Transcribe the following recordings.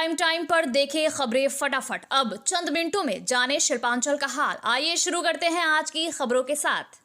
Prime time पर देखे खबरें फटाफट। अब चंद मिनटों में जाने शिल्पांचल का हाल। आइए शुरू करते हैं आज की खबरों के साथ।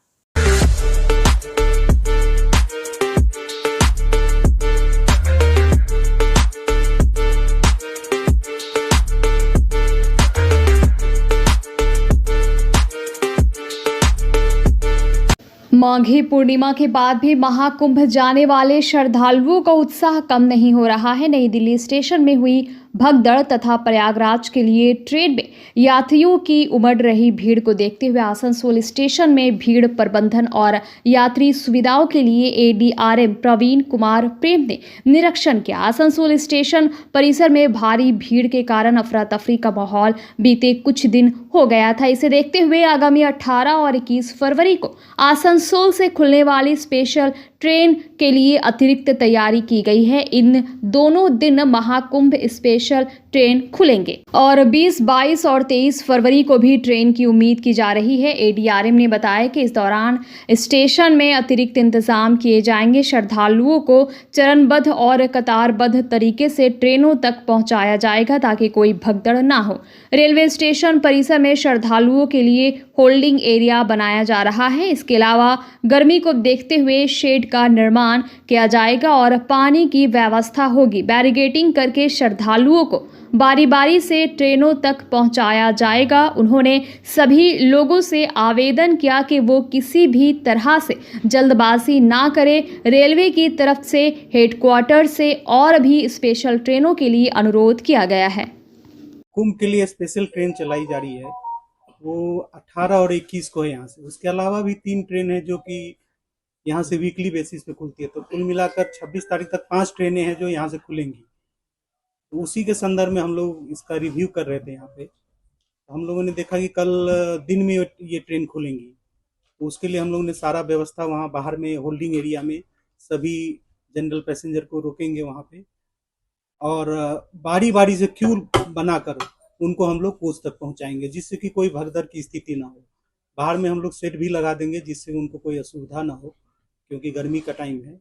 माघी पूर्णिमा के बाद भी महाकुंभ जाने वाले श्रद्धालुओं का उत्साह कम नहीं हो रहा है। नई दिल्ली स्टेशन में हुई भगदड़ तथा प्रयागराज के लिए ट्रेन में यात्रियों की उमड़ रही भीड़ को देखते हुए आसनसोल स्टेशन में भीड़ प्रबंधन और यात्री सुविधाओं के लिए एडीआरएम प्रवीण कुमार प्रेम ने निरीक्षण किया। आसनसोल स्टेशन परिसर में भारी भीड़ के कारण अफरा तफरी का माहौल बीते कुछ दिन हो गया था। इसे देखते हुए आगामी 18 और 21 फरवरी को आसनसोल से खुलने वाली स्पेशल ट्रेन के लिए अतिरिक्त तैयारी की गई है। इन दोनों दिन महाकुंभ स्पेशल ट्रेन खुलेंगे और 20, 22 और 23 फरवरी को भी ट्रेन की उम्मीद की जा रही है। एडीआरएम ने बताया कि इस दौरान स्टेशन में अतिरिक्त इंतजाम किए जाएंगे। श्रद्धालुओं को चरणबद्ध और कतारबद्ध तरीके से ट्रेनों तक पहुंचाया जाएगा ताकि कोई भगदड़ ना हो। रेलवे स्टेशन परिसर में श्रद्धालुओं के लिए होल्डिंग एरिया बनाया जा रहा है। इसके अलावा गर्मी को देखते हुए शेड का निर्माण किया जाएगा और पानी की व्यवस्था होगी। बैरिकेडिंग करके श्रद्धालुओं को बारी बारी से ट्रेनों तक पहुंचाया जाएगा। उन्होंने सभी लोगों से आवेदन किया कि वो किसी भी तरह से जल्दबाजी ना करें। रेलवे की तरफ से हेडक्वार्टर से और भी स्पेशल ट्रेनों के लिए अनुरोध किया गया है। कुंभ के लिए स्पेशल ट्रेन चलाई जा रही है, वो 18 और 21 को है यहाँ से। उसके अलावा भी 3 ट्रेन है जो कि यहाँ से वीकली बेसिस पे खुलती है। तो कुल मिलाकर 26 तारीख तक 5 ट्रेनें हैं जो यहाँ से खुलेंगी। तो उसी के संदर्भ में हम लोग इसका रिव्यू कर रहे थे यहाँ पे। तो हम लोगों ने देखा कि कल दिन में ये ट्रेन खुलेंगी, तो उसके लिए हम लोगों ने सारा व्यवस्था वहाँ बाहर में होल्डिंग एरिया में सभी जनरल पैसेंजर को रोकेंगे वहाँ पे और बारी बारी से क्यू बनाकर उनको हम लोग कोच तक पहुँचाएंगे, जिससे कि कोई भगदड़ की स्थिति ना हो। बाहर में हम लोग सेट भी लगा देंगे जिससे उनको कोई असुविधा ना हो, क्योंकि गर्मी का टाइम है।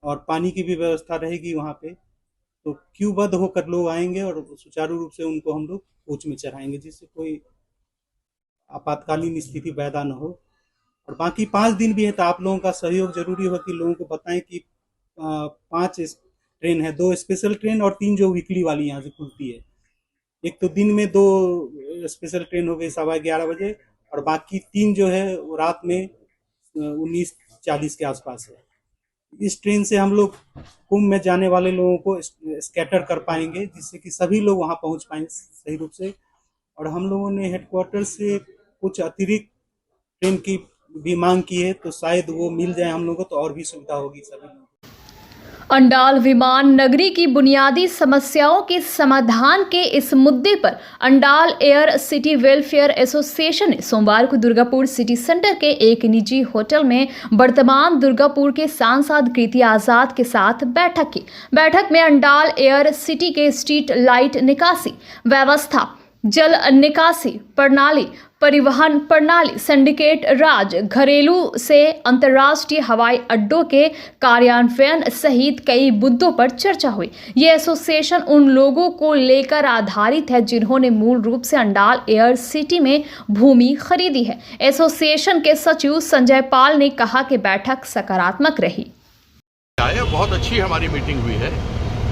और पानी की भी व्यवस्था रहेगी वहाँ पे। तो क्यूबद्ध होकर लोग आएंगे और सुचारू रूप से उनको हम लोग कोच में चढ़ाएंगे, जिससे कोई आपातकालीन स्थिति पैदा ना हो। और बाकी 5 दिन भी है तो आप लोगों का सहयोग जरूरी हो कि लोगों को बताएं कि 5 ट्रेन है, 2 स्पेशल ट्रेन और 3 जो वीकली वाली यहाँ से खुलती है। एक तो दिन में 2 स्पेशल ट्रेन हो गई 11:15 बजे और बाकी 3 जो है वो रात में 19:40 के आसपास है। इस ट्रेन से हम लोग कुंभ में जाने वाले लोगों को स्कैटर कर पाएंगे, जिससे कि सभी लोग वहां पहुंच पाएंगे सही रूप से। और हम लोगों ने हेडक्वार्टर से कुछ अतिरिक्त ट्रेन की भी मांग की है, तो शायद वो मिल जाए हम लोगों को, तो और भी सुविधा होगी सभी लोगों को। अंडाल विमान नगरी की बुनियादी समस्याओं के समाधान के इस मुद्दे पर Andal air city welfare association ने सोमवार को दुर्गापुर सिटी सेंटर के एक निजी होटल में वर्तमान दुर्गापुर के सांसद कृति आजाद के साथ बैठक की। बैठक में अंडाल एयर सिटी के स्ट्रीट लाइट निकासी व्यवस्था, जल निकासी प्रणाली, परिवहन प्रणाली, सिंडिकेट राज, घरेलू से अंतर्राष्ट्रीय हवाई अड्डों के कार्यान्वयन सहित कई मुद्दों पर चर्चा हुई। ये एसोसिएशन उन लोगों को लेकर आधारित है जिन्होंने मूल रूप से अंडाल एयर सिटी में भूमि खरीदी है। एसोसिएशन के सचिव संजय पाल ने कहा कि बैठक सकारात्मक रही। बहुत अच्छी हमारी मीटिंग हुई है।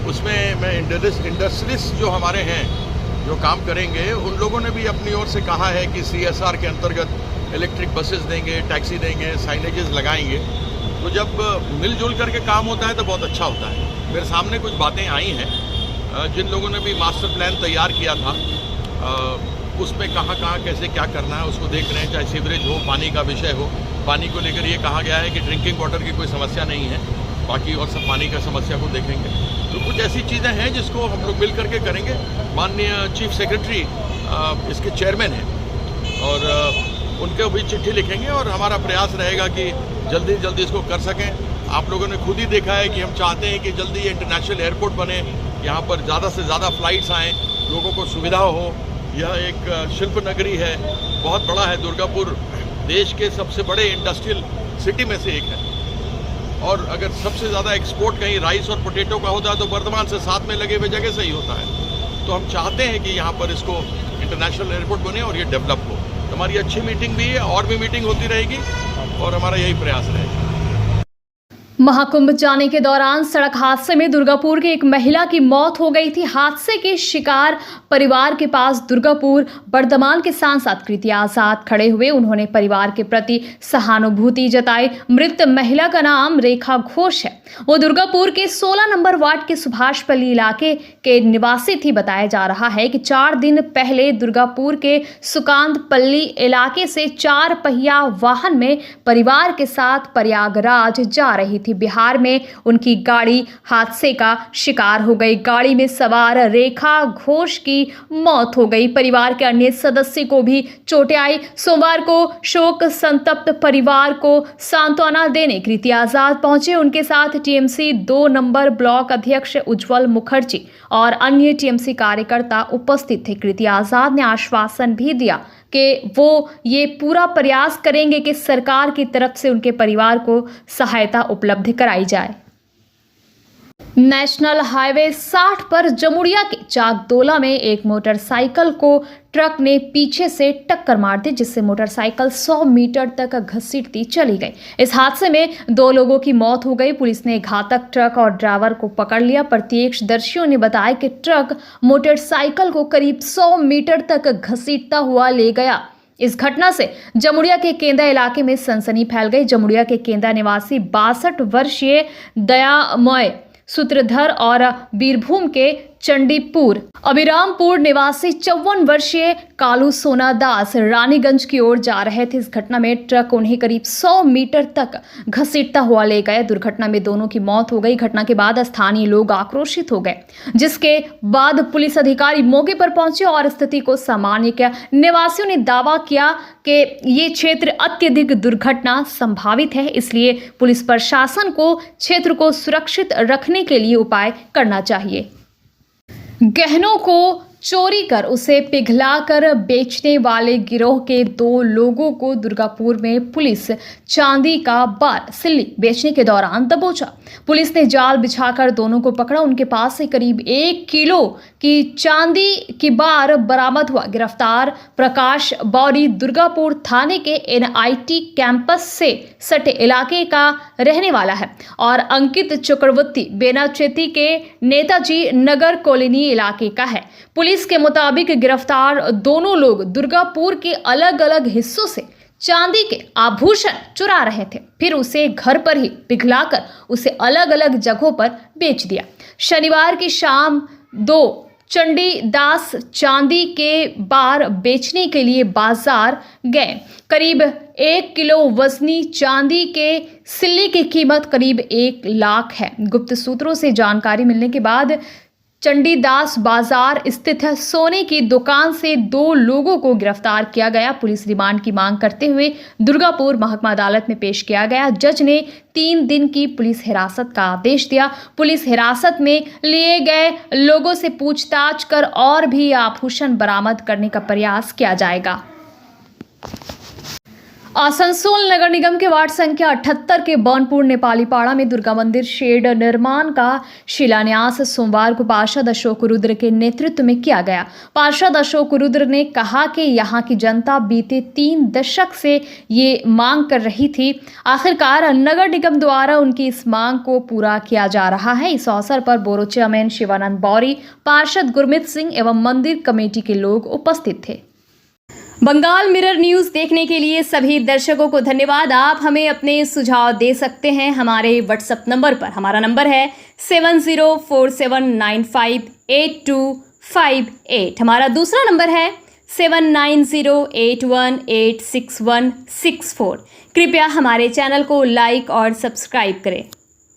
उसमें मैं इंडस्ट्रियलिस्ट जो हमारे हैं जो काम करेंगे उन लोगों ने भी अपनी ओर से कहा है कि CSR के अंतर्गत इलेक्ट्रिक बसेस देंगे, टैक्सी देंगे, साइनेजेस लगाएंगे। तो जब मिलजुल करके काम होता है तो बहुत अच्छा होता है। मेरे सामने कुछ बातें आई हैं। जिन लोगों ने भी मास्टर प्लान तैयार किया था उसमें कहाँ कैसे क्या करना है उसको देख रहे हैं, चाहे सीवरेज हो, पानी का विषय हो। पानी को लेकर ये कहा गया है कि ड्रिंकिंग वाटर की कोई समस्या नहीं है, बाकी और सब पानी का समस्या को देखेंगे। तो कुछ ऐसी चीज़ें हैं जिसको हम लोग मिल करके करेंगे। माननीय चीफ सेक्रेटरी इसके चेयरमैन हैं और उनके भी चिट्ठी लिखेंगे और हमारा प्रयास रहेगा कि जल्दी से जल्दी इसको कर सकें। आप लोगों ने खुद ही देखा है कि हम चाहते हैं कि जल्दी इंटरनेशनल एयरपोर्ट बने, यहाँ पर ज़्यादा से ज़्यादा फ्लाइट्स आएँ, लोगों को सुविधा हो। यह एक शिल्प नगरी है, बहुत बड़ा है। दुर्गापुर देश के सबसे बड़े इंडस्ट्रियल सिटी में से एक है। और अगर सबसे ज़्यादा एक्सपोर्ट कहीं राइस और पोटैटो का होता है तो वर्धमान से साथ में लगे हुए जगह से ही होता है। तो हम चाहते हैं कि यहाँ पर इसको इंटरनेशनल एयरपोर्ट बने और ये डेवलप हो। तो हमारी अच्छी मीटिंग भी है और भी मीटिंग होती रहेगी और हमारा यही प्रयास रहेगा। महाकुंभ जाने के दौरान सड़क हादसे में दुर्गापुर की एक महिला की मौत हो गई थी। हादसे के शिकार परिवार के पास दुर्गापुर बर्धमान के सांसद कृति आजाद खड़े हुए। उन्होंने परिवार के प्रति सहानुभूति जताई। मृत महिला का नाम रेखा घोष है। वो दुर्गापुर के 16 नंबर वार्ड के सुभाषपल्ली इलाके के निवासी थी। बताया जा रहा है कि 4 दिन पहले दुर्गापुर के सुकांतपल्ली इलाके से 4 पहिया वाहन में परिवार के साथ प्रयागराज जा रही थी। बिहार में उनकी गाड़ी हादसे का शिकार हो गई। गाड़ी में सवार रेखा घोष की मौत हो गई। परिवार के अन्य सदस्य को भी चोटें आई। सोमवार को शोक संतप्त परिवार को सांत्वना देने कृति आजाद पहुंचे। उनके साथ टीएमसी 2 नंबर ब्लॉक अध्यक्ष उज्जवल मुखर्जी और अन्य टीएमसी कार्यकर्ता उपस्थित थे। कृति आजाद ने आश्वासन भी दिया कि वो ये पूरा प्रयास करेंगे कि सरकार की तरफ से उनके परिवार को सहायता उपलब्ध कराई जाए। नेशनल हाईवे 60 पर जमुड़िया के चाकदोला में एक मोटरसाइकिल को ट्रक ने पीछे से टक्कर मार दी, जिससे मोटरसाइकिल 100 मीटर तक घसीटती चली गई। इस हादसे में 2 लोगों की मौत हो गई। पुलिस ने घातक ट्रक और ड्राइवर को पकड़ लिया। प्रत्यक्षदर्शियों ने बताया कि ट्रक मोटरसाइकिल को करीब 100 मीटर तक घसीटता हुआ ले गया। इस घटना से जमुड़िया के केंदा इलाके में सनसनी फैल गई। जमुड़िया के केंदा निवासी 62 वर्षीय दयामय सूत्रधर और बीरभूम के चंडीपुर अभिरामपुर निवासी 54 वर्षीय कालू सोना दास रानीगंज की ओर जा रहे थे। इस घटना में ट्रक उन्हें करीब 100 मीटर तक घसीटता हुआ ले गया। दुर्घटना में दोनों की मौत हो गई। घटना के बाद स्थानीय लोग आक्रोशित हो गए, जिसके बाद पुलिस अधिकारी मौके पर पहुंचे और स्थिति को सामान्य किया। निवासियों ने दावा किया कि ये क्षेत्र अत्यधिक दुर्घटना संभावित है, इसलिए पुलिस प्रशासन को क्षेत्र को सुरक्षित रखने के लिए उपाय करना चाहिए। गहनों को चोरी कर उसे पिघलाकर बेचने वाले गिरोह के 2 लोगों को दुर्गापुर में पुलिस चांदी का बार सिल्ली बेचने के दौरान दबोचा। पुलिस ने जाल बिछाकर दोनों को पकड़ा। उनके पास से करीब 1 किलो की चांदी की बार बरामद हुआ। गिरफ्तार प्रकाश बौरी दुर्गापुर थाने के NIT कैंपस से सटे इलाके का रहने वाला है और अंकित चक्रवर्ती बेनाचेती के नेताजी नगर कॉलोनी इलाके का है। पुलिस के मुताबिक गिरफ्तार दोनों लोग दुर्गापुर के अलग अलग हिस्सों से चांदी के आभूषण चुरा रहे थे, फिर उसे घर पर ही पिघलाकर उसे अलग अलग जगहों पर बेच दिया। शनिवार की शाम 2 चंडीदास चांदी के बार बेचने के लिए बाजार गए। करीब 1 किलो वजनी चांदी के सिल्ली की कीमत करीब 1 लाख है। गुप्त सूत्रों से जानकारी मिलने के बाद चंडीदास बाजार स्थित सोने की दुकान से 2 लोगों को गिरफ्तार किया गया। पुलिस रिमांड की मांग करते हुए दुर्गापुर महकमा अदालत में पेश किया गया। जज ने 3 दिन की पुलिस हिरासत का आदेश दिया। पुलिस हिरासत में लिए गए लोगों से पूछताछ कर और भी आभूषण बरामद करने का प्रयास किया जाएगा। आसनसोल नगर निगम के वार्ड संख्या 78 के बौनपुर नेपाली पाड़ा में दुर्गा मंदिर शेड निर्माण का शिलान्यास सोमवार को पार्षद अशोक रुद्र के नेतृत्व में किया गया। पार्षद अशोक रुद्र ने कहा कि यहां की जनता बीते 3 दशक से ये मांग कर रही थी। आखिरकार नगर निगम द्वारा उनकी इस मांग को पूरा किया जा रहा है। इस अवसर पर बोरो चेयरमैन शिवानंद बौरी, पार्षद गुरमीत सिंह एवं मंदिर कमेटी के लोग उपस्थित थे। बंगाल मिरर न्यूज़ देखने के लिए सभी दर्शकों को धन्यवाद। आप हमें अपने सुझाव दे सकते हैं हमारे व्हाट्सएप नंबर पर। हमारा नंबर है 7047958258। हमारा दूसरा नंबर है 7908186164। कृपया हमारे चैनल को लाइक और सब्सक्राइब करें।